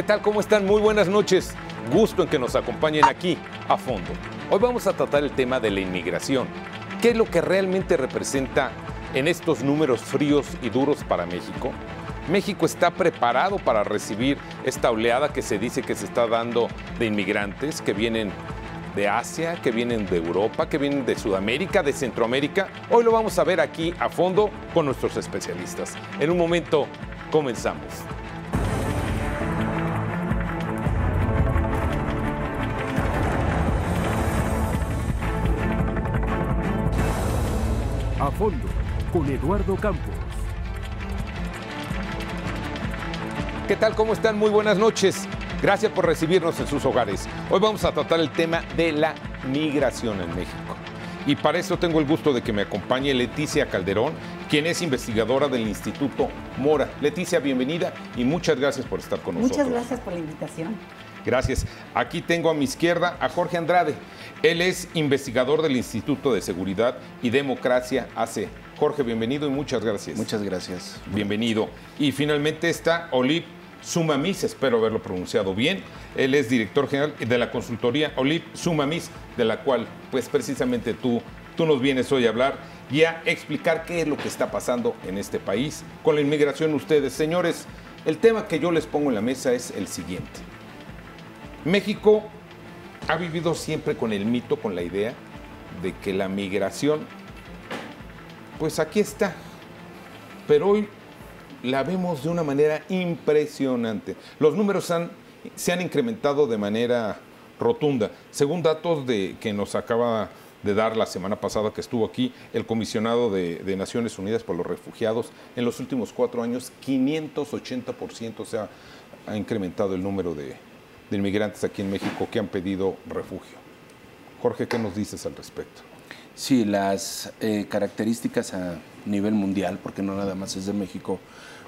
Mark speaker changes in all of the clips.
Speaker 1: ¿Qué tal? ¿Cómo están? Muy buenas noches. Gusto en que nos acompañen aquí a fondo. Hoy vamos a tratar el tema de la inmigración. ¿Qué es lo que realmente representa en estos números fríos y duros para México? ¿México está preparado para recibir esta oleada que se dice que se está dando de inmigrantes que vienen de Asia, que vienen de Europa, que vienen de Sudamérica, de Centroamérica? Hoy lo vamos a ver aquí a fondo con nuestros especialistas. En un momento comenzamos.
Speaker 2: A fondo, con Eduardo Campos.
Speaker 1: ¿Qué tal? ¿Cómo están? Muy buenas noches. Gracias por recibirnos en sus hogares. Hoy vamos a tratar el tema de la migración en México. Y para eso tengo el gusto de que me acompañe Leticia Calderón, quien es investigadora del Instituto Mora. Leticia, bienvenida y muchas gracias por estar con nosotros.
Speaker 3: Muchas gracias por la invitación.
Speaker 1: Gracias. Aquí tengo a mi izquierda a Jorge Andrade. Él es investigador del Instituto de Seguridad y Democracia AC. Jorge, bienvenido y muchas gracias.
Speaker 4: Muchas gracias.
Speaker 1: Bienvenido. Y finalmente está Olip Sumamis, espero haberlo pronunciado bien. Él es director general de la consultoría Olip Sumamis, de la cual pues precisamente tú nos vienes hoy a hablar y a explicar qué es lo que está pasando en este país con la inmigración. Ustedes, señores, el tema que yo les pongo en la mesa es el siguiente. México ha vivido siempre con el mito, con la idea de que la migración, pues aquí está, pero hoy la vemos de una manera impresionante. Los números se han incrementado de manera rotunda. Según datos que nos acaba de dar la semana pasada que estuvo aquí el comisionado de Naciones Unidas por los Refugiados, en los últimos 4 años, 580% ha incrementado el número de inmigrantes aquí en México que han pedido refugio. Jorge, ¿qué nos dices al respecto?
Speaker 4: Sí, las características a nivel mundial, porque no nada más es de México,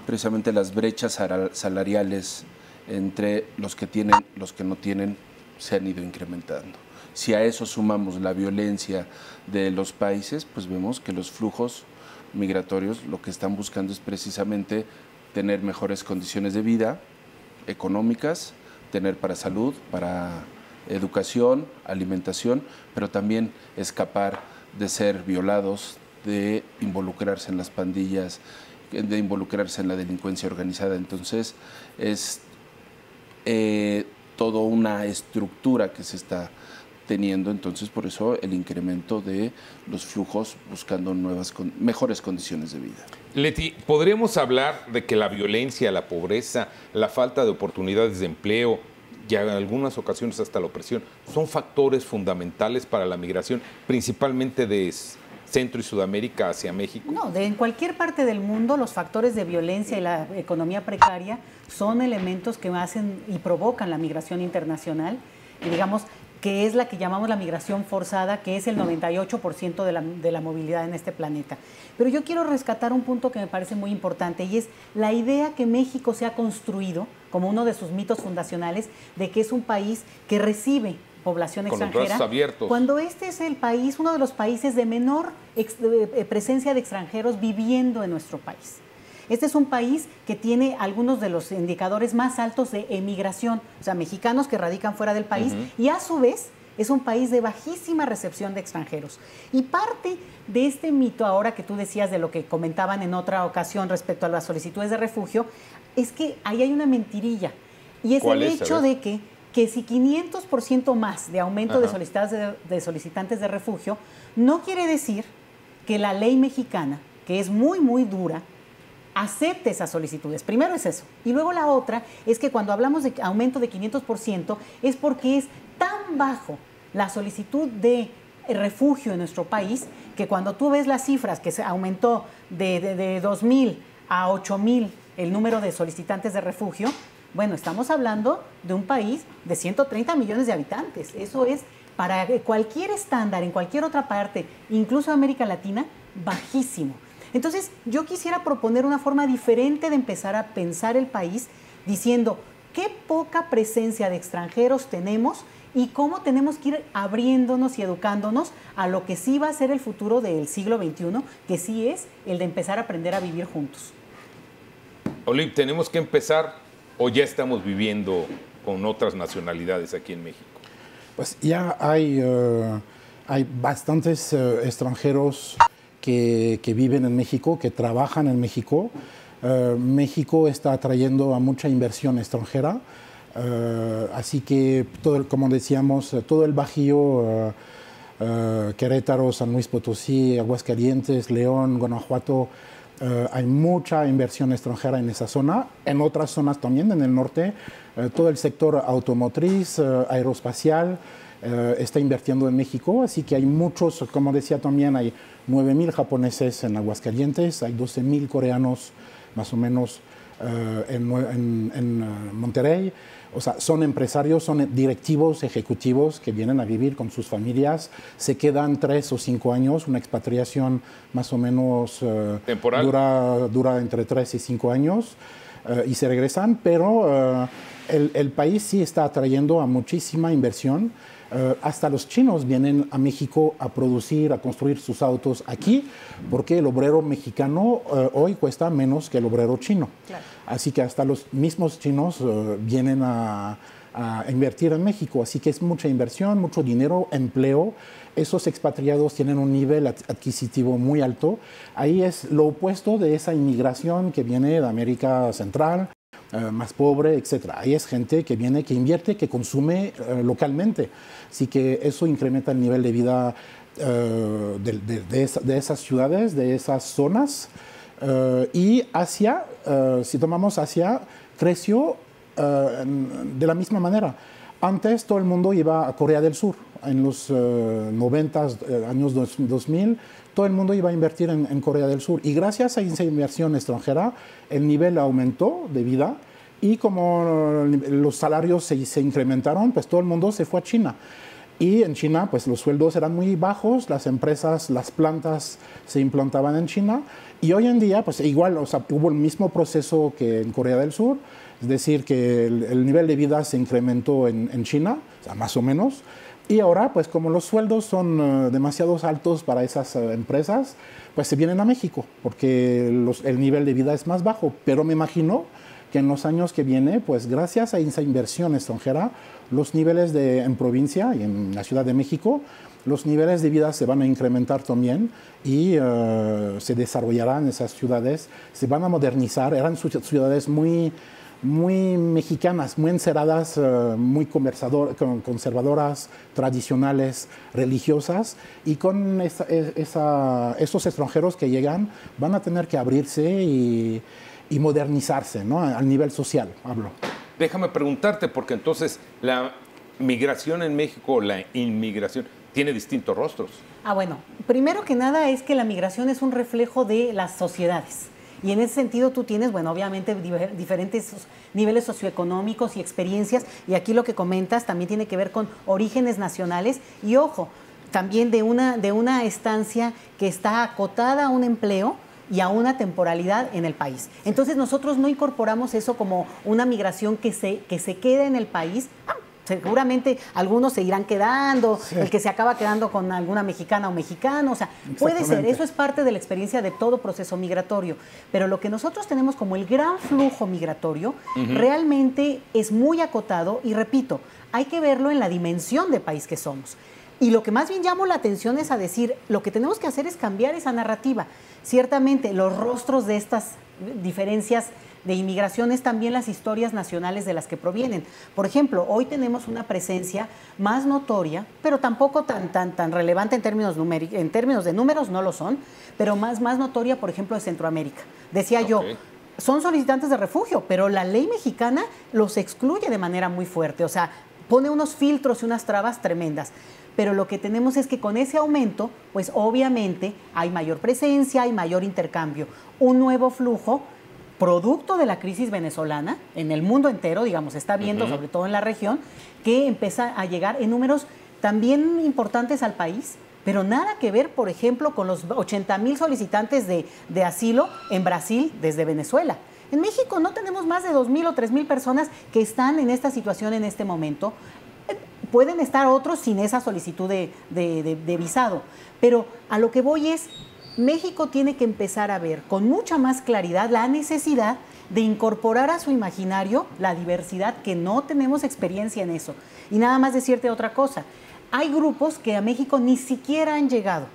Speaker 4: precisamente las brechas salariales entre los que tienen y los que no tienen se han ido incrementando. Si a eso sumamos la violencia de los países, pues vemos que los flujos migratorios lo que están buscando es precisamente tener mejores condiciones de vida económicas, tener para salud, para educación, alimentación, pero también escapar de ser violados, de involucrarse en las pandillas, de involucrarse en la delincuencia organizada. Entonces es toda una estructura que se está teniendo, entonces por eso el incremento de los flujos buscando mejores condiciones de vida.
Speaker 1: Leti, ¿podríamos hablar de que la violencia, la pobreza, la falta de oportunidades de empleo y en algunas ocasiones hasta la opresión son factores fundamentales para la migración, principalmente de Centro y Sudamérica hacia México?
Speaker 3: No, en cualquier parte del mundo los factores de violencia y la economía precaria son elementos que hacen y provocan la migración internacional, y digamos que es la que llamamos la migración forzada, que es el 98% de la movilidad en este planeta. Pero yo quiero rescatar un punto que me parece muy importante, y es la idea que México se ha construido como uno de sus mitos fundacionales de que es un país que recibe población extranjera,
Speaker 1: con los brazos abiertos,
Speaker 3: cuando este es el país, uno de los países de menor presencia de extranjeros viviendo en nuestro país. Este es un país que tiene algunos de los indicadores más altos de emigración, o sea, mexicanos que radican fuera del país, y a su vez es un país de bajísima recepción de extranjeros. Y parte de este mito, ahora que tú decías de lo que comentaban en otra ocasión respecto a las solicitudes de refugio, es que ahí hay una mentirilla, y es el hecho de que si 500% más de aumento de solicitantes de refugio, no quiere decir que la ley mexicana, que es muy, muy dura, acepte esas solicitudes. Primero es eso. Y luego la otra es que cuando hablamos de aumento de 500% es porque es tan bajo la solicitud de refugio en nuestro país que cuando tú ves las cifras que se aumentó de 2,000 a 8,000 el número de solicitantes de refugio, bueno, estamos hablando de un país de 130 millones de habitantes. Eso es, para cualquier estándar en cualquier otra parte, incluso América Latina, bajísimo. Entonces, yo quisiera proponer una forma diferente de empezar a pensar el país, diciendo qué poca presencia de extranjeros tenemos y cómo tenemos que ir abriéndonos y educándonos a lo que sí va a ser el futuro del siglo XXI, que sí es el de empezar a aprender a vivir juntos.
Speaker 1: Olip, tenemos que empezar o ya estamos viviendo con otras nacionalidades aquí en México?
Speaker 5: Pues ya hay bastantes extranjeros que viven en México, que trabajan en México. México está atrayendo a mucha inversión extranjera, así que, como decíamos, todo el Bajío, Querétaro, San Luis Potosí, Aguascalientes, León, Guanajuato, hay mucha inversión extranjera en esa zona. En otras zonas también, en el norte, todo el sector automotriz, aeroespacial, está invirtiendo en México, así que hay muchos, como decía también, hay 9,000 japoneses en Aguascalientes, hay 12,000 coreanos más o menos en Monterrey. O sea, son empresarios, son directivos, ejecutivos que vienen a vivir con sus familias, se quedan 3 o 5 años, una expatriación más o menos
Speaker 1: temporal,
Speaker 5: dura entre 3 y 5 años y se regresan, pero el país sí está atrayendo a muchísima inversión. Hasta los chinos vienen a México a producir, a construir sus autos aquí, porque el obrero mexicano hoy cuesta menos que el obrero chino. Claro. Así que hasta los mismos chinos vienen a invertir en México. Así que es mucha inversión, mucho dinero, empleo. Esos expatriados tienen un nivel adquisitivo muy alto. Ahí es lo opuesto de esa inmigración que viene de América Central, más pobre, etc. Ahí es gente que viene, que invierte, que consume localmente. Así que eso incrementa el nivel de vida de esas ciudades, de esas zonas. Y Asia, si tomamos Asia, creció de la misma manera. Antes todo el mundo iba a Corea del Sur. En los 90, años 2000, todo el mundo iba a invertir en Corea del Sur. Y gracias a esa inversión extranjera, el nivel aumentó de vida. Y como los salarios se incrementaron, pues todo el mundo se fue a China. Y en China, pues los sueldos eran muy bajos, las empresas, las plantas se implantaban en China. Y hoy en día, pues igual, o sea, hubo el mismo proceso que en Corea del Sur, es decir, que el nivel de vida se incrementó en China, o sea, más o menos. Y ahora, pues como los sueldos son demasiado altos para esas empresas, pues se vienen a México, porque el nivel de vida es más bajo. Pero me imagino que en los años que vienen, pues gracias a esa inversión extranjera, los niveles en provincia y en la Ciudad de México, los niveles de vida se van a incrementar también y se desarrollarán esas ciudades, se van a modernizar. Eran ciudades muy mexicanas, muy encerradas, muy conservadoras, tradicionales, religiosas, y con esos extranjeros que llegan van a tener que abrirse y modernizarse, ¿no? Al nivel social, hablo.
Speaker 1: Déjame preguntarte, porque entonces la migración en México, la inmigración, tiene distintos rostros.
Speaker 3: Bueno, primero que nada es que la migración es un reflejo de las sociedades. Y en ese sentido tú tienes, bueno, obviamente diferentes niveles socioeconómicos y experiencias. Y aquí lo que comentas también tiene que ver con orígenes nacionales. Y ojo, también de una estancia que está acotada a un empleo y a una temporalidad en el país. Entonces nosotros no incorporamos eso como una migración que se quede en el país. Seguramente algunos se irán quedando, sí. El que se acaba quedando con alguna mexicana o mexicano, o sea, puede ser, eso es parte de la experiencia de todo proceso migratorio, pero lo que nosotros tenemos como el gran flujo migratorio realmente es muy acotado y repito, hay que verlo en la dimensión de país que somos. Y lo que más bien llamo la atención es a decir, lo que tenemos que hacer es cambiar esa narrativa. Ciertamente, los rostros de estas diferencias de inmigración es también las historias nacionales de las que provienen. Por ejemplo, hoy tenemos una presencia más notoria, pero tampoco tan relevante en términos de números, no lo son, pero más notoria, por ejemplo, de Centroamérica. Decía yo, son solicitantes de refugio, pero la ley mexicana los excluye de manera muy fuerte, o sea, pone unos filtros y unas trabas tremendas. Pero lo que tenemos es que con ese aumento, pues obviamente hay mayor presencia, hay mayor intercambio, un nuevo flujo producto de la crisis venezolana en el mundo entero, digamos, se está viendo sobre todo en la región, que empieza a llegar en números también importantes al país, pero nada que ver, por ejemplo, con los 80,000 solicitantes de asilo en Brasil desde Venezuela. En México no tenemos más de 2,000 o 3,000 personas que están en esta situación en este momento. Pueden estar otros sin esa solicitud de visado, pero a lo que voy es, México tiene que empezar a ver con mucha más claridad la necesidad de incorporar a su imaginario la diversidad, que no tenemos experiencia en eso. Y nada más decirte otra cosa, hay grupos que a México ni siquiera han llegado.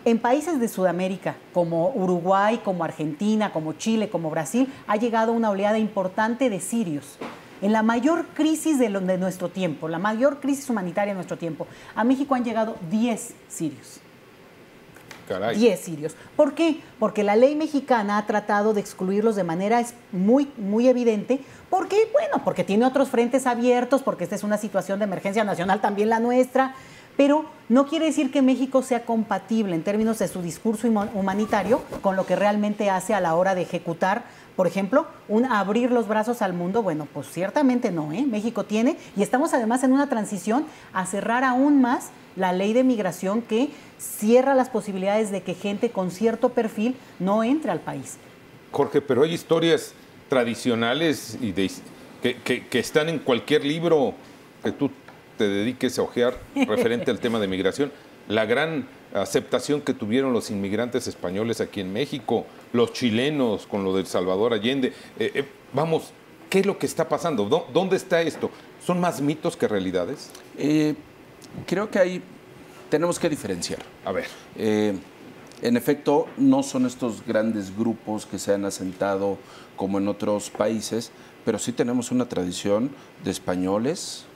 Speaker 3: En países de Sudamérica, como Uruguay, como Argentina, como Chile, como Brasil, ha llegado una oleada importante de sirios. En la mayor crisis de nuestro tiempo, la mayor crisis humanitaria de nuestro tiempo, a México han llegado 10 sirios.
Speaker 1: Caray.
Speaker 3: 10 sirios. ¿Por qué? Porque la ley mexicana ha tratado de excluirlos de manera muy evidente. ¿Por qué? Bueno, porque tiene otros frentes abiertos, porque esta es una situación de emergencia nacional, también la nuestra. Pero no quiere decir que México sea compatible en términos de su discurso humanitario con lo que realmente hace a la hora de ejecutar, por ejemplo, abrir los brazos al mundo. Bueno, pues ciertamente no, ¿eh? México tiene, y estamos además en una transición a cerrar aún más la ley de migración que cierra las posibilidades de que gente con cierto perfil no entre al país.
Speaker 1: Jorge, pero hay historias tradicionales y que están en cualquier libro que tú te dediques a hojear referente al tema de migración. La gran aceptación que tuvieron los inmigrantes españoles aquí en México, los chilenos con lo del Salvador Allende. Vamos, ¿qué es lo que está pasando? ¿Dónde está esto? ¿Son más mitos que realidades?
Speaker 4: Creo que ahí tenemos que diferenciar.
Speaker 1: A ver.
Speaker 4: En efecto, no son estos grandes grupos que se han asentado como en otros países, pero sí tenemos una tradición de españoles,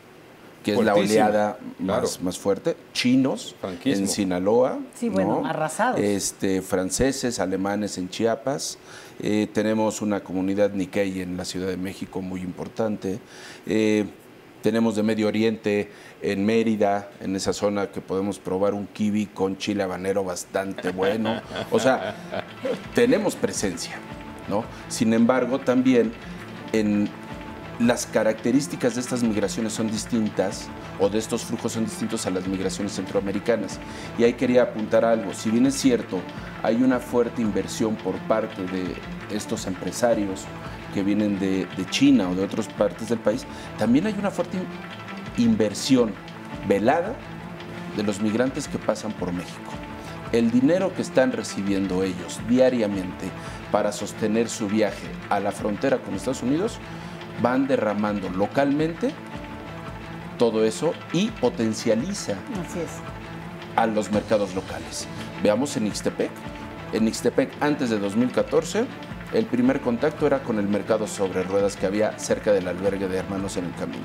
Speaker 4: que es la oleada más fuerte, chinos
Speaker 1: franquismo
Speaker 4: en Sinaloa,
Speaker 3: sí, bueno,
Speaker 4: ¿no?
Speaker 3: Arrasados.
Speaker 4: Franceses, alemanes en Chiapas, tenemos una comunidad Nikkei en la Ciudad de México muy importante, tenemos de Medio Oriente en Mérida, en esa zona que podemos probar un kiwi con chile habanero bastante bueno, o sea, tenemos presencia, ¿no? Sin embargo, también las características de estas migraciones son distintas, o de estos flujos son distintos a las migraciones centroamericanas. Y ahí quería apuntar algo. Si bien es cierto, hay una fuerte inversión por parte de estos empresarios que vienen de China o de otras partes del país, también hay una fuerte inversión velada de los migrantes que pasan por México. El dinero que están recibiendo ellos diariamente para sostener su viaje a la frontera con Estados Unidos, van derramando localmente todo eso y potencializa a los mercados locales. Veamos en Ixtepec. En Ixtepec, antes de 2014, el primer contacto era con el mercado sobre ruedas que había cerca del albergue de Hermanos en el Camino.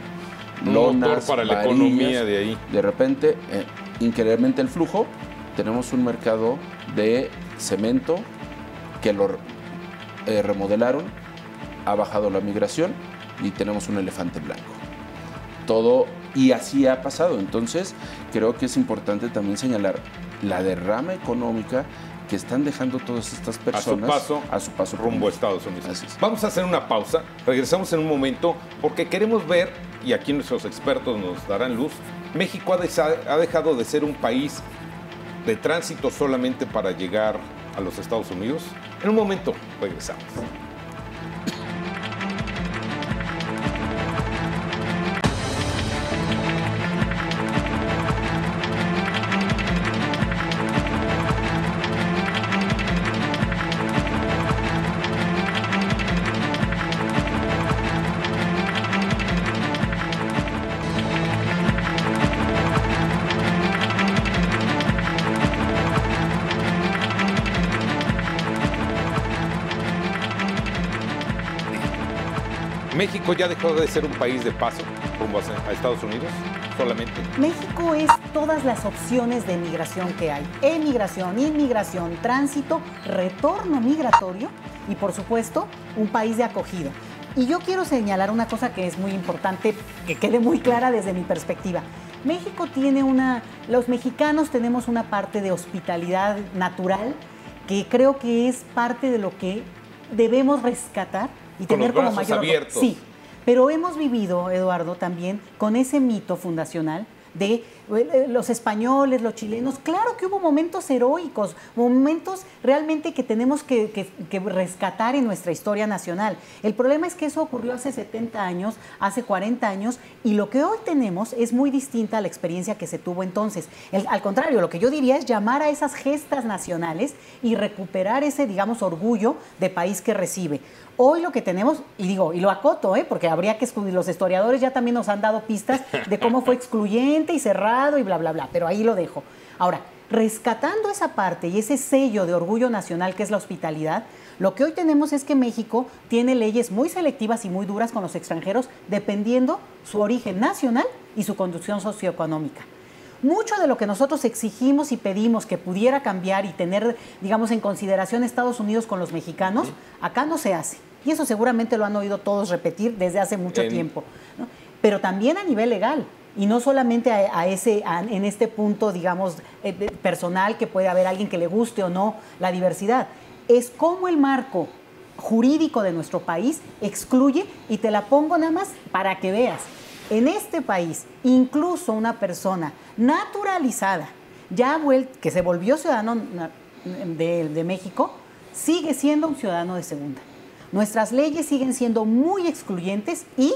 Speaker 1: Un motor para la economía de ahí.
Speaker 4: De repente, incrementa el flujo. Tenemos un mercado de cemento que lo remodelaron, ha bajado la migración y tenemos un elefante blanco. Todo, y así ha pasado. Entonces, creo que es importante también señalar la derrama económica que están dejando todas estas personas
Speaker 1: a su paso rumbo a Estados Unidos.
Speaker 4: Vamos
Speaker 1: a hacer una pausa, regresamos en un momento, porque queremos ver, y aquí nuestros expertos nos darán luz, México ha dejado de ser un país de tránsito solamente para llegar a los Estados Unidos. En un momento, regresamos. ¿México ya dejó de ser un país de paso rumbo a Estados Unidos solamente?
Speaker 3: México es todas las opciones de migración que hay. Emigración, inmigración, tránsito, retorno migratorio y, por supuesto, un país de acogida. Y yo quiero señalar una cosa que es muy importante, que quede muy clara desde mi perspectiva. México tiene los mexicanos tenemos una parte de hospitalidad natural que creo que es parte de lo que debemos rescatar y
Speaker 1: con
Speaker 3: tener
Speaker 1: los
Speaker 3: como mayor
Speaker 1: abiertos.
Speaker 3: Sí, pero hemos vivido, Eduardo, también con ese mito fundacional de los españoles, los chilenos. Claro que hubo momentos heroicos, momentos realmente que tenemos que rescatar en nuestra historia nacional. El problema es que eso ocurrió hace 70 años, hace 40 años, y lo que hoy tenemos es muy distinta a la experiencia que se tuvo entonces. Al contrario, lo que yo diría es llamar a esas gestas nacionales y recuperar ese, digamos, orgullo de país que recibe. Hoy lo que tenemos, y lo acoto, porque habría que excluir, los historiadores ya también nos han dado pistas de cómo fue excluyente y cerrado y bla, bla, bla, pero ahí lo dejo. Ahora, rescatando esa parte y ese sello de orgullo nacional que es la hospitalidad, lo que hoy tenemos es que México tiene leyes muy selectivas y muy duras con los extranjeros, dependiendo su origen nacional y su condición socioeconómica. Mucho de lo que nosotros exigimos y pedimos que pudiera cambiar y tener, digamos, en consideración Estados Unidos con los mexicanos, acá no se hace. Y eso seguramente lo han oído todos repetir desde hace mucho tiempo, ¿no? Pero también a nivel legal. Y no solamente en este punto, digamos, personal, que puede haber alguien que le guste o no la diversidad. Es como el marco jurídico de nuestro país excluye, y te la pongo nada más para que veas. En este país, incluso una persona naturalizada, que se volvió ciudadano de México, sigue siendo un ciudadano de segunda. Nuestras leyes siguen siendo muy excluyentes y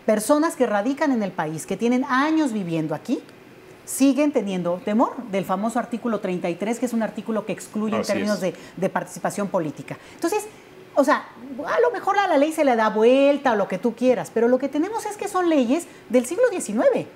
Speaker 3: personas que radican en el país, que tienen años viviendo aquí, siguen teniendo temor del famoso artículo 33, que es un artículo que excluye en términos de participación política. Entonces, o sea, a lo mejor a la ley se le da vuelta o lo que tú quieras, pero lo que tenemos es que son leyes del siglo XIX.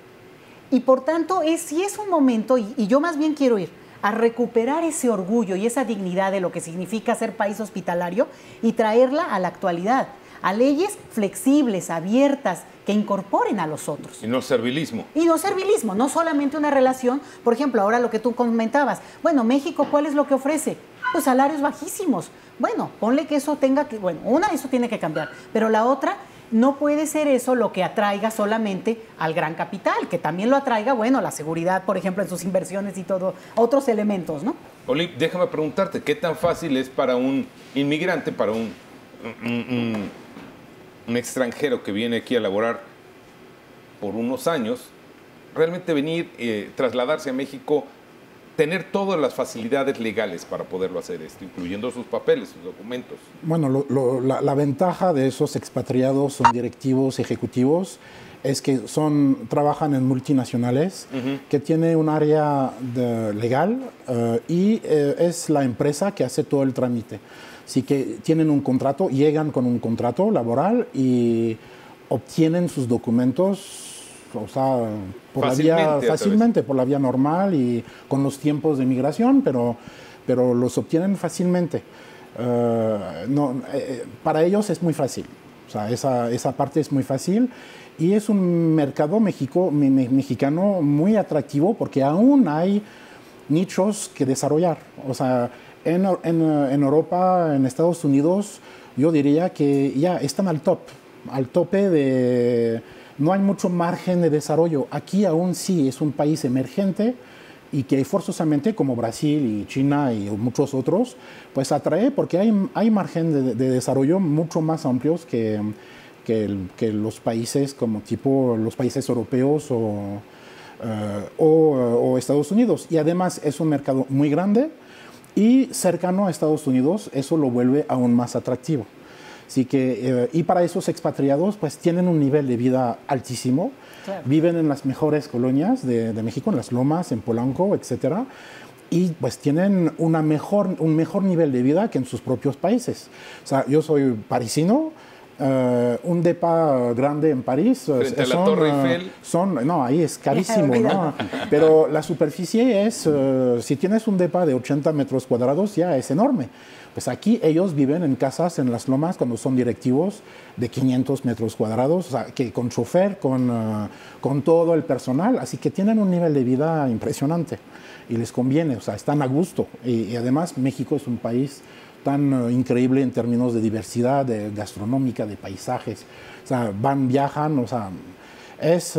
Speaker 3: Y por tanto, sí es un momento, y yo más bien quiero ir a recuperar ese orgullo y esa dignidad de lo que significa ser país hospitalario y traerla a la actualidad, a leyes flexibles, abiertas, que incorporen a los otros.
Speaker 1: Y no servilismo.
Speaker 3: Y no servilismo, no solamente una relación. Por ejemplo, ahora lo que tú comentabas, bueno, México, ¿cuál es lo que ofrece? Pues salarios bajísimos. Bueno, ponle que eso eso tiene que cambiar, pero la otra, no puede ser eso lo que atraiga solamente al gran capital, que también lo atraiga, la seguridad, por ejemplo, en sus inversiones y todo, otros elementos, ¿no?
Speaker 1: Olip, déjame preguntarte, ¿qué tan fácil es para un inmigrante, para un extranjero que viene aquí a laborar por unos años, realmente venir, trasladarse a México, tener todas las facilidades legales para poderlo hacer esto, incluyendo sus papeles, sus documentos?
Speaker 5: Bueno, la ventaja de esos expatriados, son directivos, ejecutivos, es que trabajan en multinacionales, que tiene un área legal y es la empresa que hace todo el trámite. Así que tienen un contrato, llegan con un contrato laboral y obtienen sus documentos, o sea, fácilmente, por la vía normal y con los tiempos de migración, pero los obtienen fácilmente. Para ellos es muy fácil, o sea, esa parte es muy fácil, y es un mercado mexicano muy atractivo porque aún hay nichos que desarrollar. O sea, en Europa, en Estados Unidos, yo diría que ya están al tope de... No hay mucho margen de desarrollo. Aquí aún sí es un país emergente y que forzosamente, como Brasil y China y muchos otros, pues atrae porque hay margen de desarrollo mucho más amplios que los países como tipo los países europeos o Estados Unidos. Y además es un mercado muy grande y cercano a Estados Unidos, eso lo vuelve aún más atractivo. Así que, y para esos expatriados, pues tienen un nivel de vida altísimo. Claro. Viven en las mejores colonias de México, en Las Lomas, en Polanco, etcétera. Y pues tienen un mejor nivel de vida que en sus propios países. O sea, yo soy parisino. Un depa grande en París.
Speaker 1: Frente a la Torre Eiffel.
Speaker 5: No, ahí es carísimo, ¿no? Pero la superficie es, si tienes un depa de 80 metros cuadrados, ya es enorme. Pues aquí ellos viven en casas en Las Lomas cuando son directivos de 500 metros cuadrados, o sea, que con chofer, con todo el personal, así que tienen un nivel de vida impresionante y les conviene, o sea, están a gusto. Y además México es un país tan increíble en términos de diversidad, de gastronómica, de paisajes, o sea, viajan, o sea, es...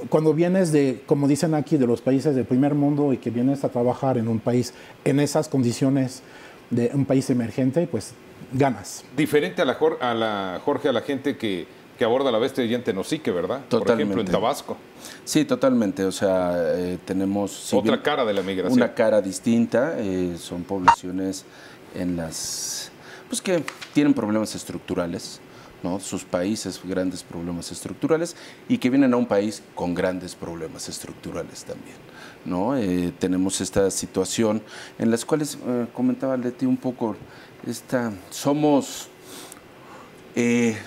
Speaker 5: cuando vienes como dicen aquí, de los países del primer mundo y que vienes a trabajar en un país en esas condiciones de un país emergente, pues ganas.
Speaker 1: Diferente Jorge, a la gente que que aborda la bestia en Tenosique, ¿verdad?
Speaker 4: Totalmente.
Speaker 1: Por ejemplo, en Tabasco.
Speaker 4: Sí, totalmente. O sea, tenemos...
Speaker 1: Otra cara de la migración.
Speaker 4: Una cara distinta. Son poblaciones en las... pues que tienen problemas estructurales, ¿no? Sus países, grandes problemas estructurales, y que vienen a un país con grandes problemas estructurales también, ¿no? Tenemos esta situación en las cuales, comentaba Leti un poco, somos...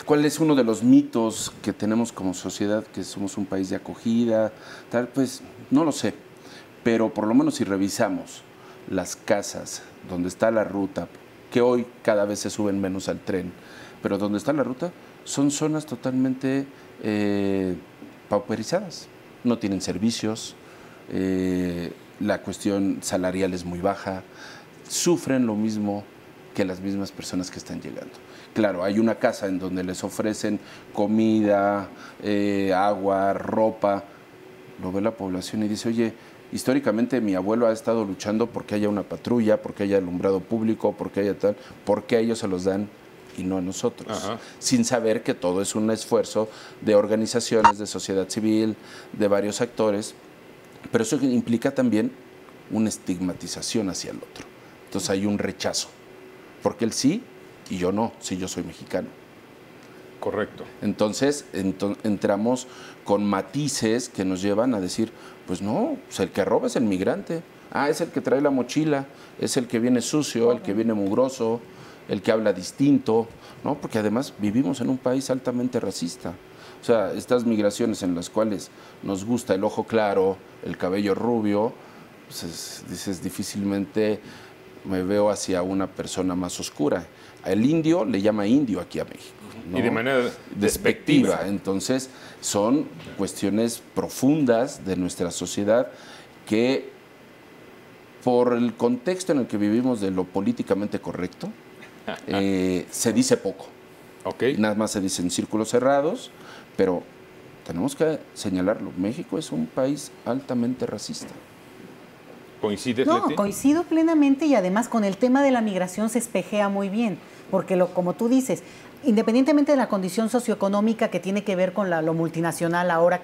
Speaker 4: ¿cuál es uno de los mitos que tenemos como sociedad, que somos un país de acogida? Tal, pues no lo sé, pero por lo menos si revisamos las casas donde está la ruta, que hoy cada vez se suben menos al tren, pero donde está la ruta son zonas totalmente pauperizadas, no tienen servicios, la cuestión salarial es muy baja, sufren lo mismo que las mismas personas que están llegando. Claro, hay una casa en donde les ofrecen comida, agua, ropa. Lo ve la población y dice, oye, históricamente mi abuelo ha estado luchando porque haya una patrulla, porque haya alumbrado público, porque haya tal, porque a ellos se los dan y no a nosotros. Ajá. Sin saber que todo es un esfuerzo de organizaciones, de sociedad civil, de varios actores, pero eso implica también una estigmatización hacia el otro. Entonces hay un rechazo, porque él sí y yo no, si yo soy mexicano.
Speaker 1: Correcto.
Speaker 4: Entonces entramos con matices que nos llevan a decir, pues no, pues el que roba es el migrante. Ah, es el que trae la mochila, es el que viene sucio, el que viene mugroso, el que habla distinto, ¿no? Porque además vivimos en un país altamente racista. O sea, estas migraciones en las cuales nos gusta el ojo claro, el cabello rubio, pues dices, difícilmente me veo hacia una persona más oscura. El indio le llama indio aquí a México, ¿no?
Speaker 1: Y de manera
Speaker 4: despectiva. Entonces, son cuestiones profundas de nuestra sociedad que, por el contexto en el que vivimos de lo políticamente correcto, se dice poco.
Speaker 1: Okay.
Speaker 4: Nada más se dice en círculos cerrados, pero tenemos que señalarlo. México es un país altamente racista.
Speaker 1: ¿Coincides,
Speaker 3: No,
Speaker 1: Leti?
Speaker 3: coincido plenamente, y además con el tema de la migración se espejea muy bien, porque como tú dices, independientemente de la condición socioeconómica que tiene que ver con lo multinacional ahora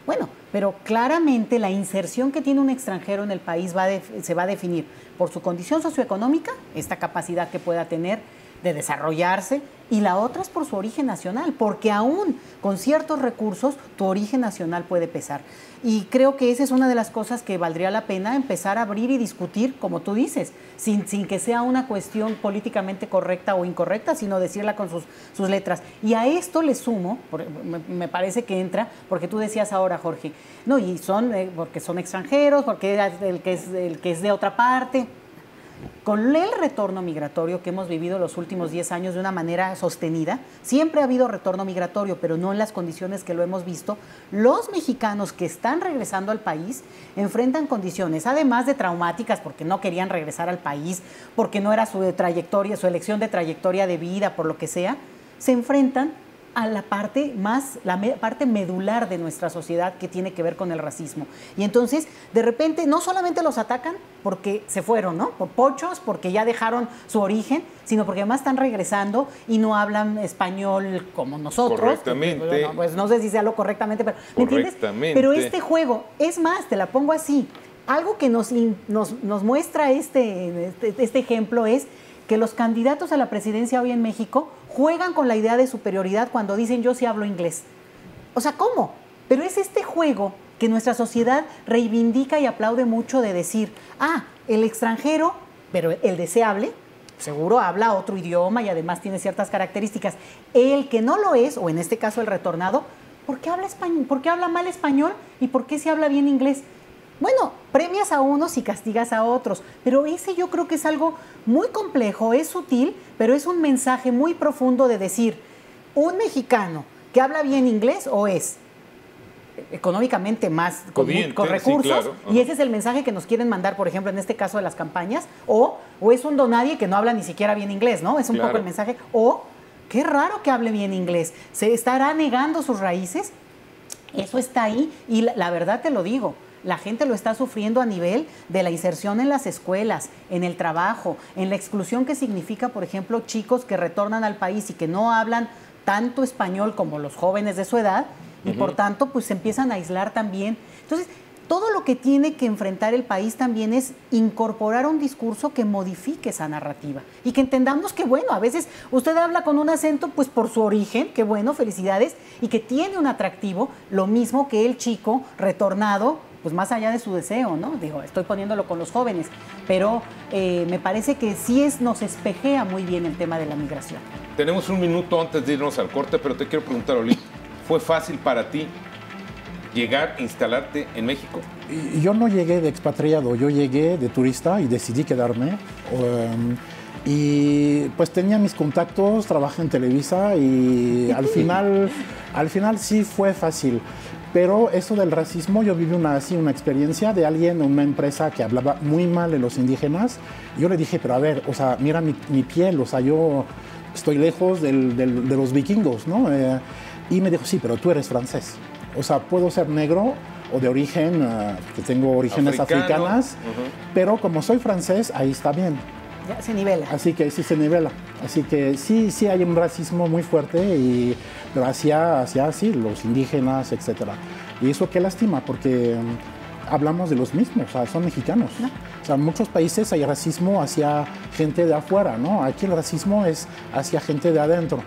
Speaker 3: bueno, pero claramente la inserción que tiene un extranjero en el país se va a definir por su condición socioeconómica, esta capacidad que pueda tener de desarrollarse, y la otra es por su origen nacional, porque aún con ciertos recursos tu origen nacional puede pesar. Y creo que esa es una de las cosas que valdría la pena empezar a abrir y discutir, como tú dices, sin que sea una cuestión políticamente correcta o incorrecta, sino decirla con sus letras. Y a esto le sumo, me parece que entra, porque tú decías ahora, Jorge, no, y porque son extranjeros, porque el que es de otra parte. Con el retorno migratorio que hemos vivido los últimos 10 años de una manera sostenida, siempre ha habido retorno migratorio, pero no en las condiciones que lo hemos visto. Los mexicanos que están regresando al país enfrentan condiciones, además de traumáticas, porque no querían regresar al país, porque no era su trayectoria, su elección de trayectoria de vida, por lo que sea, se enfrentan a la parte medular de nuestra sociedad, que tiene que ver con el racismo. Y entonces, de repente, no solamente los atacan porque se fueron, ¿no? Por pochos, porque ya dejaron su origen, sino porque además están regresando y no hablan español como nosotros.
Speaker 1: Correctamente.
Speaker 3: Bueno, pues no sé si sea lo correctamente, pero ¿me entiendes? Pero este juego, es más, te la pongo así, algo que nos muestra este ejemplo es que los candidatos a la presidencia hoy en México juegan con la idea de superioridad cuando dicen yo sí hablo inglés. O sea, ¿cómo? Pero es este juego que nuestra sociedad reivindica y aplaude mucho, de decir, el extranjero, pero el deseable, seguro habla otro idioma y además tiene ciertas características. El que no lo es, o en este caso el retornado, ¿por qué habla español? ¿Por qué habla mal español? ¿Y por qué se habla bien inglés? Bueno, premias a unos y castigas a otros, pero ese yo creo que es algo muy complejo, es sutil, pero es un mensaje muy profundo de decir, un mexicano que habla bien inglés o es económicamente más con recursos, sí, claro. Y ese es el mensaje que nos quieren mandar, por ejemplo, en este caso de las campañas, o es un donadie que no habla ni siquiera bien inglés, ¿no? Es un poco el mensaje, o qué raro que hable bien inglés, ¿se estará negando sus raíces? Eso está ahí, y la verdad te lo digo, la gente lo está sufriendo a nivel de la inserción en las escuelas, en el trabajo, en la exclusión que significa, por ejemplo, chicos que retornan al país y que no hablan tanto español como los jóvenes de su edad, y por tanto pues se empiezan a aislar también. Entonces, todo lo que tiene que enfrentar el país también es incorporar un discurso que modifique esa narrativa y que entendamos que, bueno, a veces usted habla con un acento pues por su origen, que bueno, felicidades, y que tiene un atractivo, lo mismo que el chico retornado, pues más allá de su deseo, ¿no? Digo, estoy poniéndolo con los jóvenes, pero me parece que sí nos espejea muy bien el tema de la migración.
Speaker 1: Tenemos un minuto antes de irnos al corte, pero te quiero preguntar, Oli, ¿fue fácil para ti llegar, instalarte en México?
Speaker 5: Yo no llegué de expatriado, yo llegué de turista y decidí quedarme. Y pues tenía mis contactos, trabajé en Televisa y al final sí fue fácil. Pero eso del racismo, yo viví una experiencia de alguien en una empresa que hablaba muy mal de los indígenas. Yo le dije, pero a ver, o sea, mira mi piel, o sea, yo estoy lejos de los vikingos, ¿no? Y me dijo, sí, pero tú eres francés. O sea, puedo ser negro o de origen, que tengo orígenes africanas, pero como soy francés, ahí está bien.
Speaker 3: Ya se nivela.
Speaker 5: Así que sí se nivela. Así que sí hay un racismo muy fuerte, pero hacia sí, los indígenas, etc. Y eso qué lástima, porque hablamos de los mismos, o sea, son mexicanos. ¿No? O sea, en muchos países hay racismo hacia gente de afuera, ¿no? Aquí el racismo es hacia gente de adentro.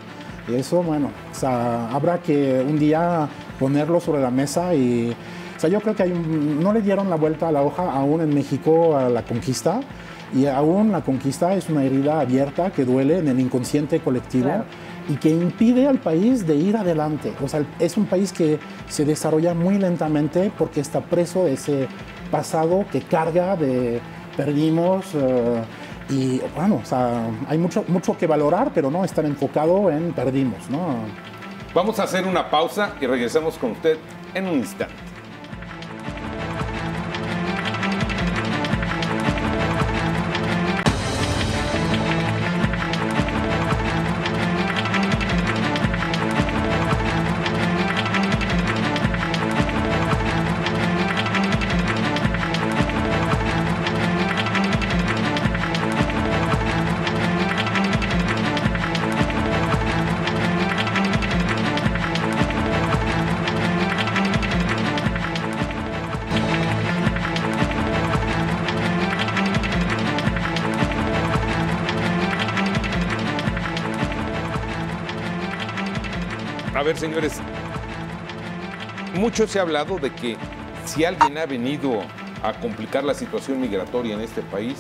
Speaker 5: Y eso, bueno, o sea, habrá que un día ponerlo sobre la mesa y... O sea, yo creo que no le dieron la vuelta a la hoja aún en México a la conquista. Y aún la conquista es una herida abierta que duele en el inconsciente colectivo, claro, y que impide al país de ir adelante. O sea, es un país que se desarrolla muy lentamente porque está preso de ese pasado que carga de perdimos. Y bueno, o sea, hay mucho que valorar, pero no estar enfocado en perdimos, ¿no?
Speaker 1: Vamos a hacer una pausa y regresamos con usted en un instante. A ver, señores, mucho se ha hablado de que si alguien ha venido a complicar la situación migratoria en este país,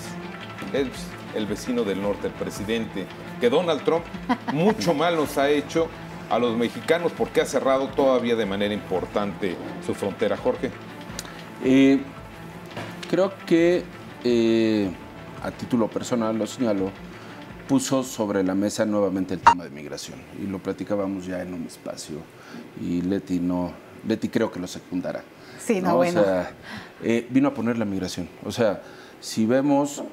Speaker 1: es el vecino del norte, el presidente, que Donald Trump mucho mal nos ha hecho a los mexicanos porque ha cerrado todavía de manera importante su frontera. Jorge.
Speaker 4: Creo que a título personal lo señalo, puso sobre la mesa nuevamente el tema de migración y lo platicábamos ya en un espacio y Leti creo que lo secundará.
Speaker 3: Sí, no, bueno.
Speaker 4: O sea, vino a poner la migración. O sea, si vemos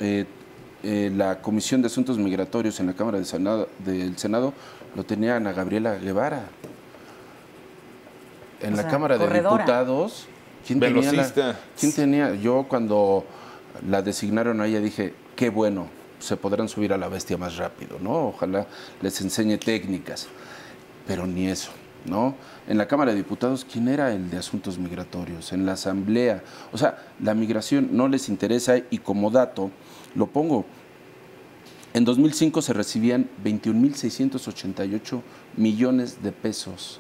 Speaker 4: la Comisión de Asuntos Migratorios en la Cámara del Senado lo tenía Ana Gabriela Guevara. En la Cámara de Diputados, ¿quién tenía? Yo cuando la designaron a ella dije, qué bueno, se podrán subir a la bestia más rápido, ¿no? Ojalá les enseñe técnicas, pero ni eso, ¿no? En la Cámara de Diputados, ¿quién era el de Asuntos Migratorios? En la Asamblea, o sea, la migración no les interesa y como dato, lo pongo, en 2005 se recibían 21.688 millones de pesos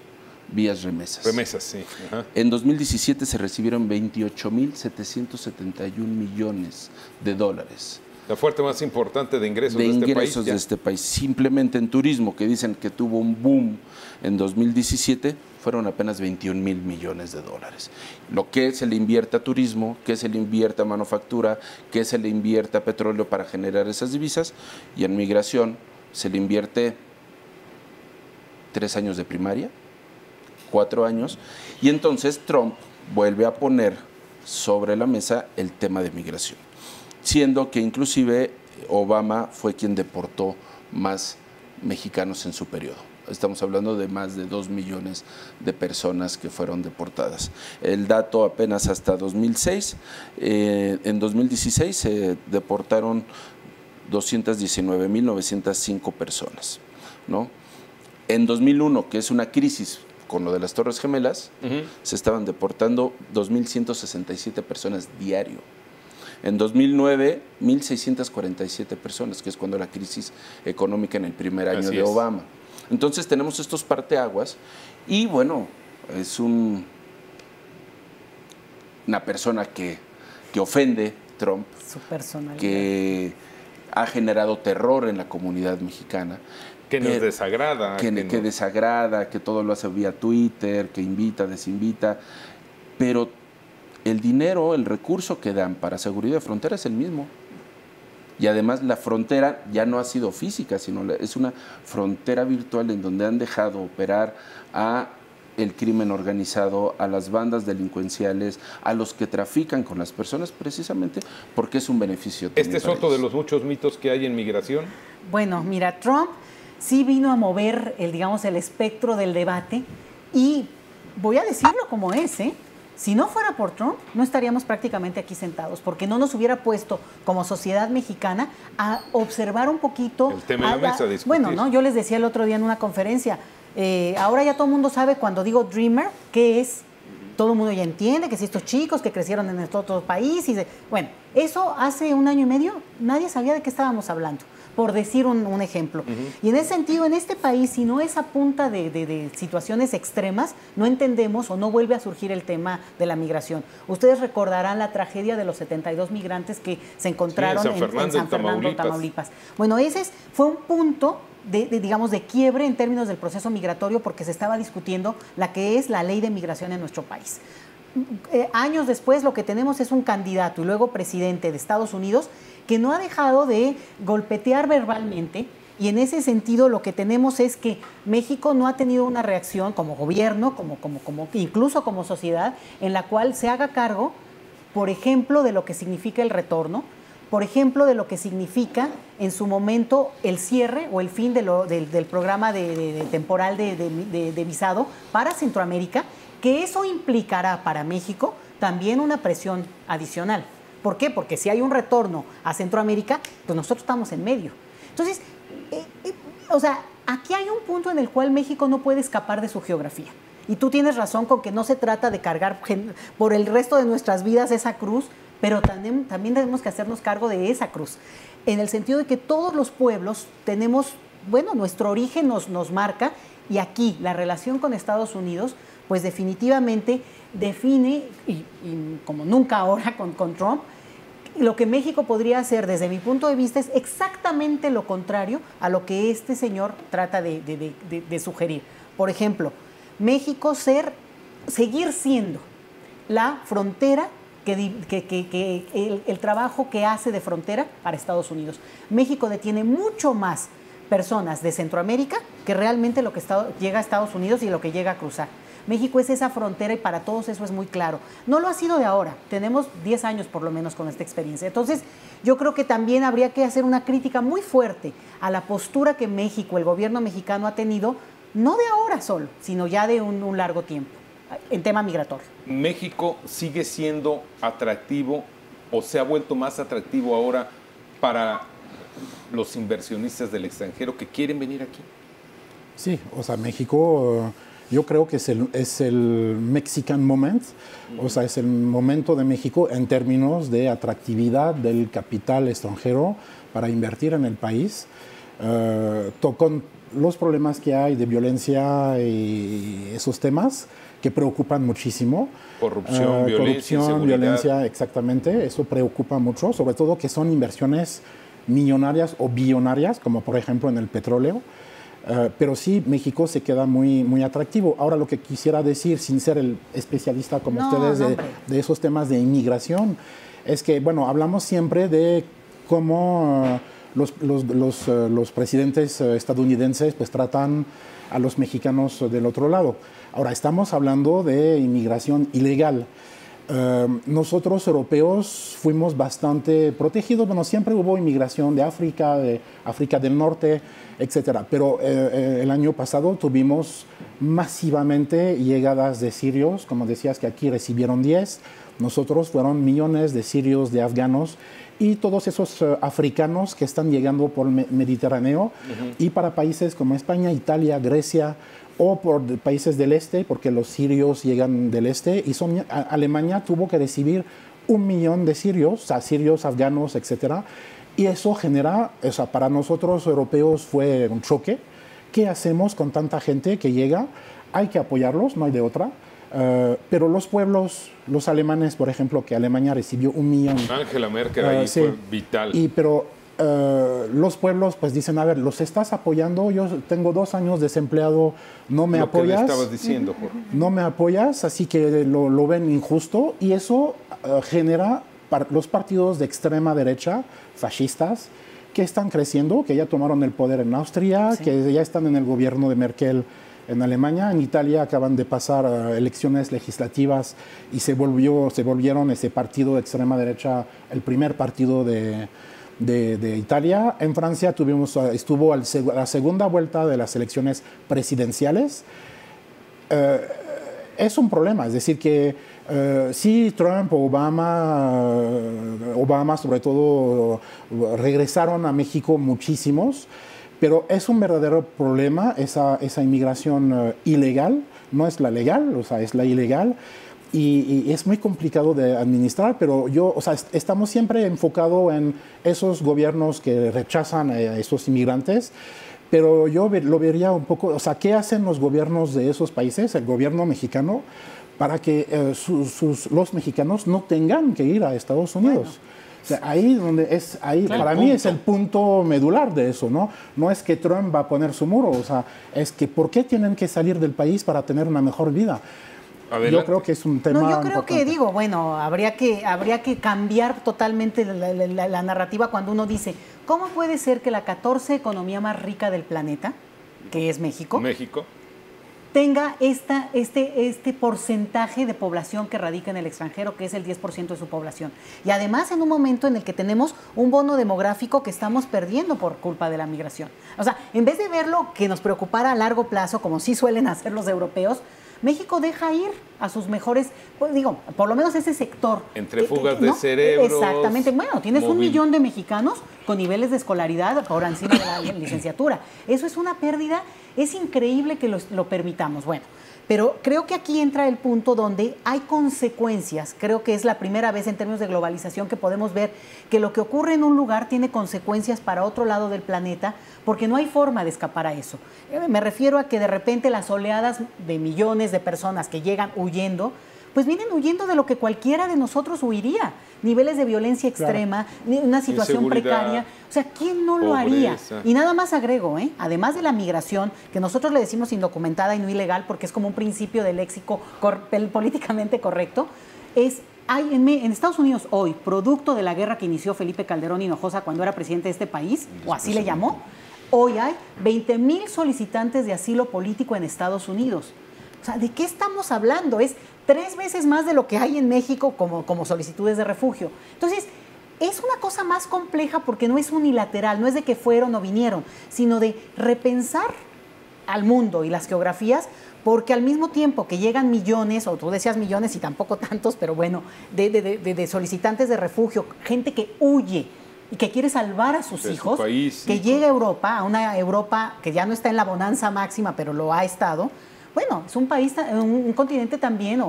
Speaker 4: vías remesas.
Speaker 1: Remesas, sí. Ajá.
Speaker 4: En 2017 se recibieron 28.771 millones de dólares.
Speaker 1: La fuente más importante de ingresos
Speaker 4: de este país. Simplemente en turismo, que dicen que tuvo un boom en 2017, fueron apenas 21.000 millones de dólares. Lo que se le invierte a turismo, que se le invierte a manufactura, que se le invierte a petróleo para generar esas divisas, y en migración se le invierte 3 años de primaria, 4 años, y entonces Trump vuelve a poner sobre la mesa el tema de migración, siendo que inclusive Obama fue quien deportó más mexicanos en su periodo. Estamos hablando de más de 2 millones de personas que fueron deportadas. El dato apenas hasta 2006, en 2016 se deportaron 219.905 personas, ¿no? En 2001, que es una crisis con lo de las Torres Gemelas, se estaban deportando 2.167 personas diario. En 2009, 1.647 personas, que es cuando la crisis económica en el primer año de Obama. Entonces tenemos estos parteaguas y bueno, es una persona que ofende, Trump,
Speaker 3: su personalidad,
Speaker 4: que ha generado terror en la comunidad mexicana.
Speaker 1: Que nos desagrada.
Speaker 4: Que desagrada, que todo lo hace vía Twitter, que invita, desinvita, pero el dinero, el recurso que dan para seguridad de frontera es el mismo. Y además la frontera ya no ha sido física, sino es una frontera virtual en donde han dejado operar a el crimen organizado, a las bandas delincuenciales, a los que trafican con las personas, precisamente porque es un beneficio.
Speaker 1: ¿Este es otro de los muchos mitos que hay en migración?
Speaker 3: Bueno, mira, Trump sí vino a mover el espectro del debate y voy a decirlo como es, ¿eh? Si no fuera por Trump, no estaríamos prácticamente aquí sentados, porque no nos hubiera puesto como sociedad mexicana a observar un poquito.
Speaker 1: El tema de la mesa, discutir.
Speaker 3: Bueno, ¿no? Yo les decía el otro día en una conferencia, ahora ya todo el mundo sabe cuando digo Dreamer, ¿qué es? Todo el mundo ya entiende que si estos chicos que crecieron en otro país. Bueno, eso hace un año y medio nadie sabía de qué estábamos hablando, por decir un ejemplo. Y en ese sentido, en este país, si no es a punta de situaciones extremas, no entendemos o no vuelve a surgir el tema de la migración. Ustedes recordarán la tragedia de los 72 migrantes que se encontraron en San Fernando, Tamaulipas. Bueno, ese fue un punto de quiebre en términos del proceso migratorio, porque se estaba discutiendo la que es la ley de migración en nuestro país. Años después lo que tenemos es un candidato y luego presidente de Estados Unidos que no ha dejado de golpetear verbalmente, y en ese sentido lo que tenemos es que México no ha tenido una reacción como gobierno, incluso como sociedad, en la cual se haga cargo, por ejemplo, de lo que significa el retorno, por ejemplo, de lo que significa en su momento el cierre o el fin del programa temporal de visado para Centroamérica, que eso implicará para México también una presión adicional. ¿Por qué? Porque si hay un retorno a Centroamérica, pues nosotros estamos en medio. Entonces, aquí hay un punto en el cual México no puede escapar de su geografía. Y tú tienes razón con que no se trata de cargar por el resto de nuestras vidas esa cruz, pero también tenemos que hacernos cargo de esa cruz. En el sentido de que todos los pueblos tenemos, nuestro origen nos marca, y aquí la relación con Estados Unidos, pues definitivamente define, y como nunca ahora con Trump, lo que México podría hacer desde mi punto de vista es exactamente lo contrario a lo que este señor trata de sugerir. Por ejemplo, México seguir siendo la frontera, el trabajo que hace de frontera para Estados Unidos. México detiene mucho más personas de Centroamérica que realmente lo que llega a Estados Unidos y lo que llega a cruzar. México es esa frontera y para todos eso es muy claro. No lo ha sido de ahora, tenemos 10 años por lo menos con esta experiencia. Entonces, yo creo que también habría que hacer una crítica muy fuerte a la postura que México, el gobierno mexicano ha tenido, no de ahora solo, sino ya de un largo tiempo, en tema migratorio.
Speaker 1: ¿México sigue siendo atractivo o se ha vuelto más atractivo ahora para los inversionistas del extranjero que quieren venir aquí?
Speaker 5: Sí, México... Yo creo que es el Mexican Moment, es el momento de México en términos de atractividad del capital extranjero para invertir en el país, con los problemas que hay de violencia y esos temas que preocupan muchísimo.
Speaker 1: Corrupción,
Speaker 5: violencia, exactamente, eso preocupa mucho, sobre todo que son inversiones millonarias o billonarias, como por ejemplo en el petróleo. Pero sí, México se queda muy, muy atractivo. Ahora, lo que quisiera decir, sin ser el especialista como ustedes de esos temas de inmigración, es que, hablamos siempre de cómo los presidentes estadounidenses pues tratan a los mexicanos del otro lado. Ahora, estamos hablando de inmigración ilegal. Nosotros europeos fuimos bastante protegidos. Siempre hubo inmigración de África del Norte, etcétera. Pero el año pasado tuvimos masivamente llegadas de sirios, como decías que aquí recibieron 10. nosotros fueron millones de sirios, de afganos y todos esos africanos que están llegando por el Mediterráneo y para países como España, Italia, Grecia o por países del este, porque los sirios llegan del este y Alemania tuvo que recibir 1 millón de sirios, o sea, sirios, afganos, etcétera. Y eso genera, o sea, para nosotros europeos fue un choque. ¿Qué hacemos con tanta gente que llega? Hay que apoyarlos, no hay de otra. Pero los pueblos, los alemanes, por ejemplo, que Alemania recibió 1 millón.
Speaker 1: Angela Merkel ahí
Speaker 5: sí,
Speaker 1: fue vital.
Speaker 5: Pero los pueblos pues dicen, a ver, ¿los estás apoyando? Yo tengo 2 años desempleado, no me apoyas.
Speaker 1: Lo que le estabas diciendo, Jorge.
Speaker 5: No me apoyas, así que lo ven injusto y eso genera los partidos de extrema derecha, fascistas, que están creciendo, que ya tomaron el poder en Austria, que ya están en el gobierno de Merkel en Alemania. En Italia acaban de pasar elecciones legislativas y se volvieron ese partido de extrema derecha el primer partido de Italia. En Francia estuvo a la segunda vuelta de las elecciones presidenciales. Es un problema, es decir, que sí, Trump o Obama sobre todo regresaron a México muchísimos, pero es un verdadero problema esa inmigración ilegal, no es la legal, o sea, es la ilegal. Y es muy complicado de administrar, pero estamos siempre enfocados en esos gobiernos que rechazan a esos inmigrantes, pero yo lo vería un poco, o sea, ¿qué hacen los gobiernos de esos países, el gobierno mexicano, para que los mexicanos no tengan que ir a Estados Unidos? Bueno. O sea, para mí es el punto medular de eso, ¿no? No es que Trump va a poner su muro, o sea, es que ¿por qué tienen que salir del país para tener una mejor vida? Adelante. Yo creo que es un tema
Speaker 3: yo creo importante. Habría que cambiar totalmente la narrativa cuando uno dice, ¿cómo puede ser que la 14 economía más rica del planeta, que es México, tenga este porcentaje de población que radica en el extranjero, que es el 10% de su población? Y además en un momento en el que tenemos un bono demográfico que estamos perdiendo por culpa de la migración. O sea, en vez de verlo que nos preocupara a largo plazo, como sí suelen hacer los europeos, México deja ir a sus mejores, por lo menos ese sector.
Speaker 1: Entre fugas de cerebros.
Speaker 3: Exactamente. Bueno, tienes 1 millón de mexicanos con niveles de escolaridad por encima de la licenciatura. Eso es una pérdida. Es increíble que lo permitamos. Bueno, pero creo que aquí entra el punto donde hay consecuencias. Creo que es la primera vez en términos de globalización que podemos ver que lo que ocurre en un lugar tiene consecuencias para otro lado del planeta, porque no hay forma de escapar a eso. Me refiero a que de repente las oleadas de millones de personas que llegan huyendo, pues vienen huyendo de lo que cualquiera de nosotros huiría. Niveles de violencia extrema, una situación precaria. O sea, ¿quién no lo haría? Y nada más agrego, además de la migración, que nosotros le decimos indocumentada y no ilegal, porque es como un principio de léxico políticamente correcto, hay en Estados Unidos hoy, producto de la guerra que inició Felipe Calderón Hinojosa cuando era presidente de este país, o así le llamó, hoy hay 20,000 solicitantes de asilo político en Estados Unidos. O sea, ¿de qué estamos hablando? Es 3 veces más de lo que hay en México como solicitudes de refugio. Entonces, es una cosa más compleja porque no es unilateral, no es de que fueron o vinieron, sino de repensar al mundo y las geografías, porque al mismo tiempo que llegan millones, o tú decías millones y tampoco tantos, pero bueno, de solicitantes de refugio, gente que huye y que quiere salvar a sus hijos,
Speaker 1: su país,
Speaker 3: que llega a Europa, a una Europa que ya no está en la bonanza máxima, pero lo ha estado. Bueno, es un país, un continente también,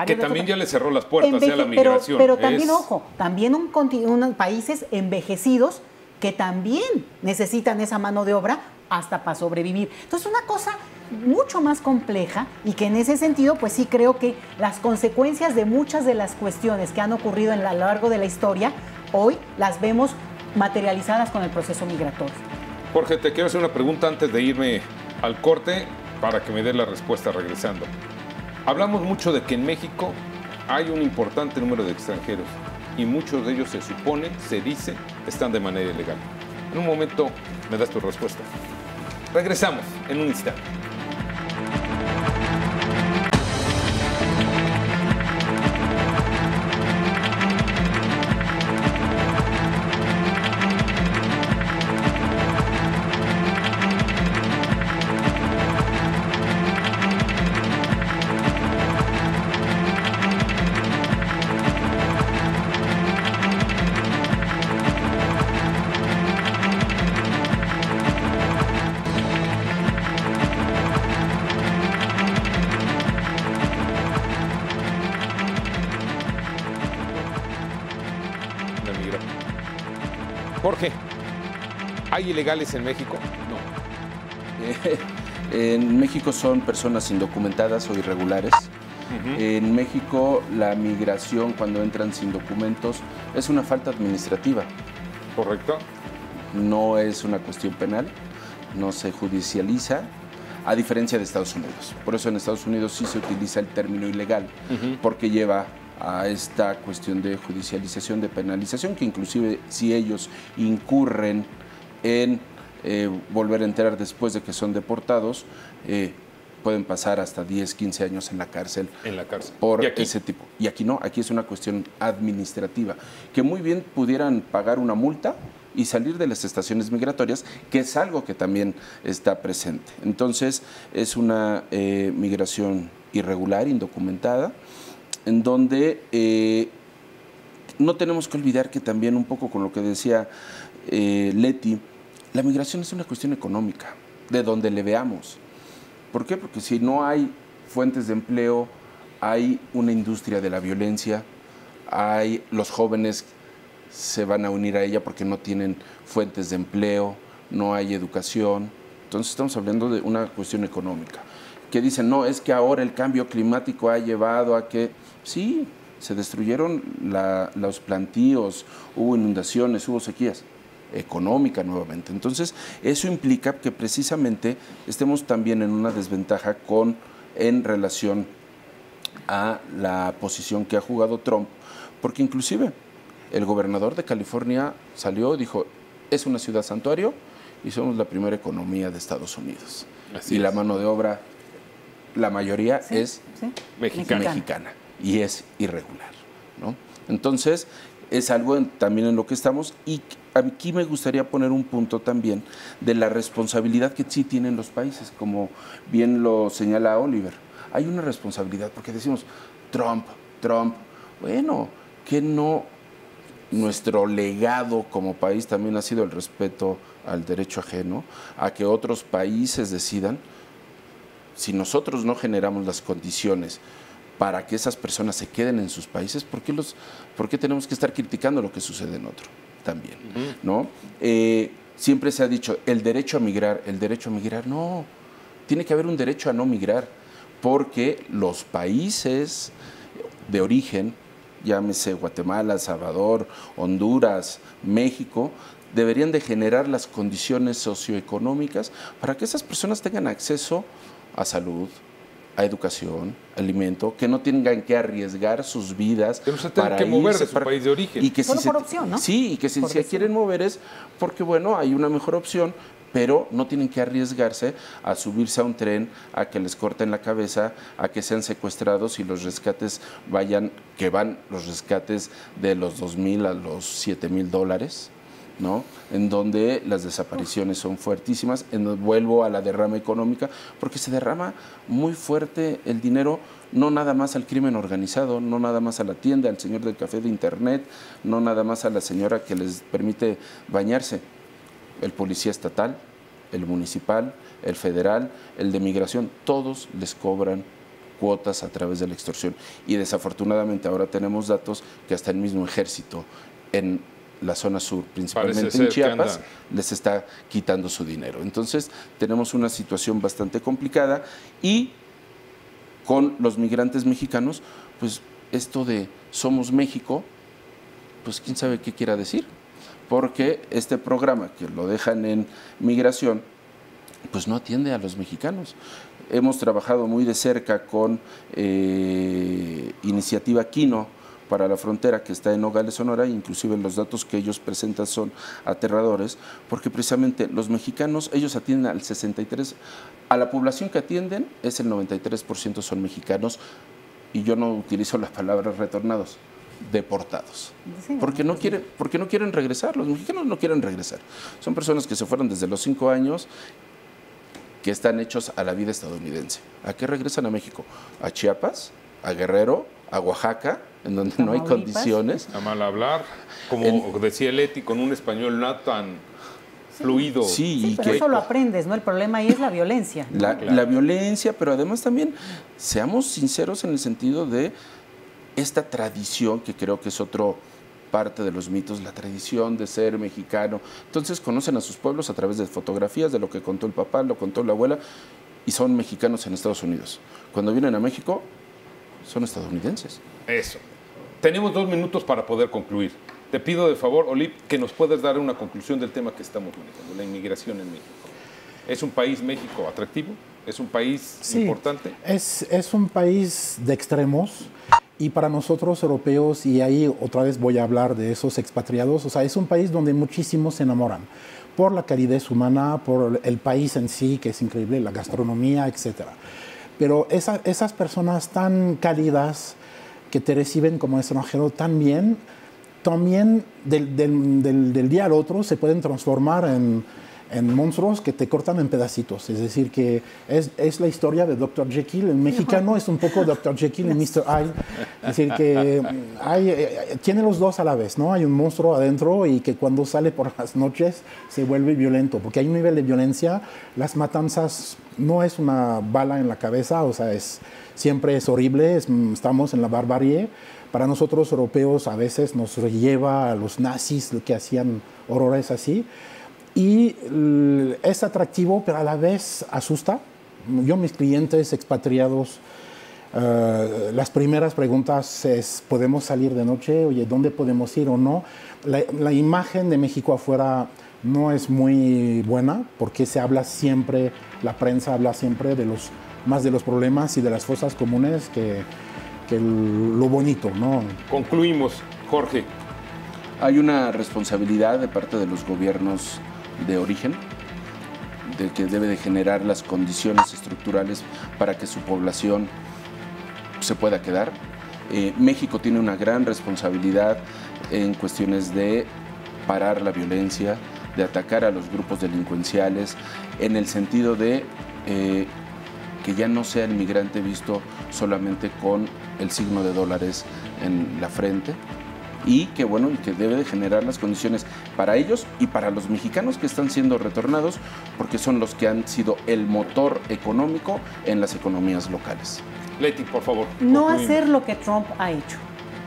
Speaker 1: que también ya le cerró las puertas a la migración.
Speaker 3: Pero también, ojo, también unos países envejecidos que también necesitan esa mano de obra hasta para sobrevivir. Entonces, una cosa mucho más compleja y que en ese sentido, pues sí creo que las consecuencias de muchas de las cuestiones que han ocurrido a lo largo de la historia, hoy las vemos materializadas con el proceso migratorio.
Speaker 1: Jorge, te quiero hacer una pregunta antes de irme al corte, para que me dé la respuesta regresando. Hablamos mucho de que en México hay un importante número de extranjeros y muchos de ellos se dice, están de manera ilegal. En un momento me das tu respuesta. Regresamos en un instante. Jorge, ¿hay ilegales en México? No.
Speaker 4: En México son personas indocumentadas o irregulares. En México la migración cuando entran sin documentos es una falta administrativa.
Speaker 1: ¿Correcto?
Speaker 4: No es una cuestión penal, no se judicializa, a diferencia de Estados Unidos. Por eso en Estados Unidos sí se utiliza el término ilegal, porque lleva a esta cuestión de judicialización, de penalización, que inclusive si ellos incurren en volver a entrar después de que son deportados, pueden pasar hasta 10, 15 años en la cárcel. Por ese tipo. Y aquí no, aquí es una cuestión administrativa, que muy bien pudieran pagar una multa y salir de las estaciones migratorias, que es algo que también está presente. Entonces, es una migración irregular, indocumentada, en donde no tenemos que olvidar que también, un poco con lo que decía Leti, la migración es una cuestión económica, de donde le veamos. ¿Por qué? Porque si no hay fuentes de empleo, hay una industria de la violencia, hay los jóvenes se van a unir a ella porque no tienen fuentes de empleo, no hay educación. Entonces estamos hablando de una cuestión económica. Que dicen, no, es que ahora el cambio climático ha llevado a que, sí, se destruyeron los plantíos, hubo inundaciones, hubo sequías. Económica nuevamente. Entonces, eso implica que precisamente estemos también en una desventaja en relación a la posición que ha jugado Trump, porque inclusive el gobernador de California salió y dijo, es una ciudad santuario y somos la primera economía de Estados Unidos. Y la mano de obra, la mayoría es mexicana y es irregular, ¿no? Entonces, es algo también en lo que estamos, y aquí me gustaría poner un punto también de la responsabilidad que sí tienen los países, como bien lo señala Oliver. Hay una responsabilidad, porque decimos, Trump, bueno, que no, nuestro legado como país también ha sido el respeto al derecho ajeno, a que otros países decidan. Si nosotros no generamos las condiciones para que esas personas se queden en sus países, ¿por qué tenemos que estar criticando lo que sucede en otro también? ¿No? Siempre se ha dicho, el derecho a migrar, no, tiene que haber un derecho a no migrar, porque los países de origen, llámese Guatemala, Salvador, Honduras, México, deberían de generar las condiciones socioeconómicas para que esas personas tengan acceso a salud, a educación, alimento, que no tengan que arriesgar sus vidas
Speaker 1: que no se tengan que mover de su país de origen.
Speaker 4: Y que
Speaker 3: solo por opción, ¿no?
Speaker 4: Sí, y que si se quieren mover es porque, bueno, hay una mejor opción, pero no tienen que arriesgarse a subirse a un tren, a que les corten la cabeza, a que sean secuestrados y los rescates van los rescates de los $2,000 a los $7,000, ¿no? En donde las desapariciones son fuertísimas, vuelvo a la derrama económica, porque se derrama muy fuerte el dinero, no nada más al crimen organizado, no nada más a la tienda, al señor del café de internet, no nada más a la señora que les permite bañarse, el policía estatal, el municipal, el federal, el de migración, todos les cobran cuotas a través de la extorsión. Y desafortunadamente ahora tenemos datos que hasta el mismo ejército en la zona sur, principalmente en Chiapas, les está quitando su dinero. Entonces, tenemos una situación bastante complicada, y con los migrantes mexicanos, pues esto de somos México, pues quién sabe qué quiera decir, porque este programa que lo dejan en migración, pues no atiende a los mexicanos. Hemos trabajado muy de cerca con Iniciativa Quino para la frontera, que está en Nogales, Sonora, e inclusive los datos que ellos presentan son aterradores, porque precisamente los mexicanos, ellos atienden al 63%, a la población que atienden es el 93% son mexicanos, y yo no utilizo las palabras retornados, deportados, porque no quieren regresar. Los mexicanos no quieren regresar, son personas que se fueron desde los 5 años, que están hechos a la vida estadounidense. ¿A qué regresan a México? ¿A Chiapas? ¿A Guerrero? ¿A Oaxaca? En donde no hay condiciones.
Speaker 1: A mal hablar, como decía Leti, con un español no tan fluido.
Speaker 3: Sí, pero eso lo aprendes, ¿no? El problema ahí es la violencia, ¿no?
Speaker 4: La violencia, pero además también, seamos sinceros en el sentido de esta tradición, que creo que es otro parte de los mitos, la tradición de ser mexicano. Entonces conocen a sus pueblos a través de fotografías, de lo que contó el papá, lo contó la abuela, y son mexicanos en Estados Unidos. Cuando vienen a México, son estadounidenses.
Speaker 1: Eso. Tenemos 2 minutos para poder concluir. Te pido de favor, Olip, que nos puedas dar una conclusión del tema que estamos manejando, la inmigración en México. ¿Es un país México atractivo? ¿Es un país importante?
Speaker 5: Es un país de extremos. Y para nosotros europeos, y ahí otra vez voy a hablar de esos expatriados, o sea, es un país donde muchísimos se enamoran por la calidez humana, por el país en sí, que es increíble, la gastronomía, etc. Pero esas personas tan cálidas que te reciben como extranjero tan bien, también del día al otro se pueden transformar en monstruos que te cortan en pedacitos. Es decir, que es la historia de Dr. Jekyll. El mexicano es un poco Dr. Jekyll y Mr. Hyde. Es decir, que tiene los dos a la vez, ¿no? Hay un monstruo adentro y que cuando sale por las noches se vuelve violento, porque hay un nivel de violencia. Las matanzas no es una bala en la cabeza, o sea, siempre es horrible, estamos en la barbarie. Para nosotros europeos a veces nos lleva a los nazis que hacían horrores así. Y es atractivo, pero a la vez asusta. Yo, mis clientes expatriados, las primeras preguntas es, ¿podemos salir de noche? Oye, ¿dónde podemos ir o no? La imagen de México afuera no es muy buena, porque se habla siempre, la prensa habla siempre más de los problemas y de las fosas comunes que lo bonito, ¿no?
Speaker 1: Concluimos, Jorge.
Speaker 4: Hay una responsabilidad de parte de los gobiernos de origen, de que debe de generar las condiciones estructurales para que su población se pueda quedar. México tiene una gran responsabilidad en cuestiones de parar la violencia, de atacar a los grupos delincuenciales, en el sentido de que ya no sea el migrante visto solamente con el signo de dólares en la frente, y que bueno, y que debe de generar las condiciones para ellos y para los mexicanos que están siendo retornados, porque son los que han sido el motor económico en las economías locales.
Speaker 1: Leti, por favor.
Speaker 3: No hacer lo que Trump ha hecho.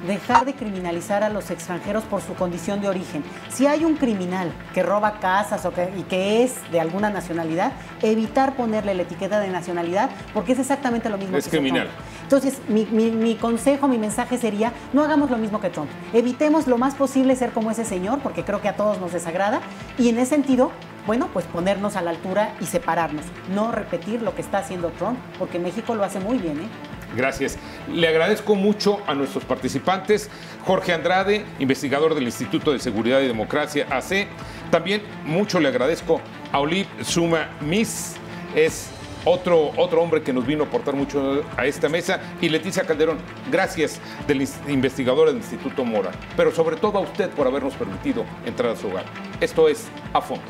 Speaker 3: Dejar de criminalizar a los extranjeros por su condición de origen. Si hay un criminal que roba casas y que es de alguna nacionalidad, evitar ponerle la etiqueta de nacionalidad, porque es exactamente lo mismo.
Speaker 1: Es criminal.
Speaker 3: Entonces, mi consejo, mi mensaje sería, no hagamos lo mismo que Trump. Evitemos lo más posible ser como ese señor, porque creo que a todos nos desagrada, y en ese sentido, bueno, pues ponernos a la altura y separarnos. No repetir lo que está haciendo Trump, porque México lo hace muy bien, ¿eh?
Speaker 1: Gracias. Le agradezco mucho a nuestros participantes. Jorge Andrade, investigador del Instituto de Seguridad y Democracia, AC. También mucho le agradezco a Olip Suma-Mis. Es otro hombre que nos vino a aportar mucho a esta mesa. Y Leticia Calderón, gracias, investigadora del Instituto Mora. Pero sobre todo a usted por habernos permitido entrar a su hogar. Esto es A Fondo.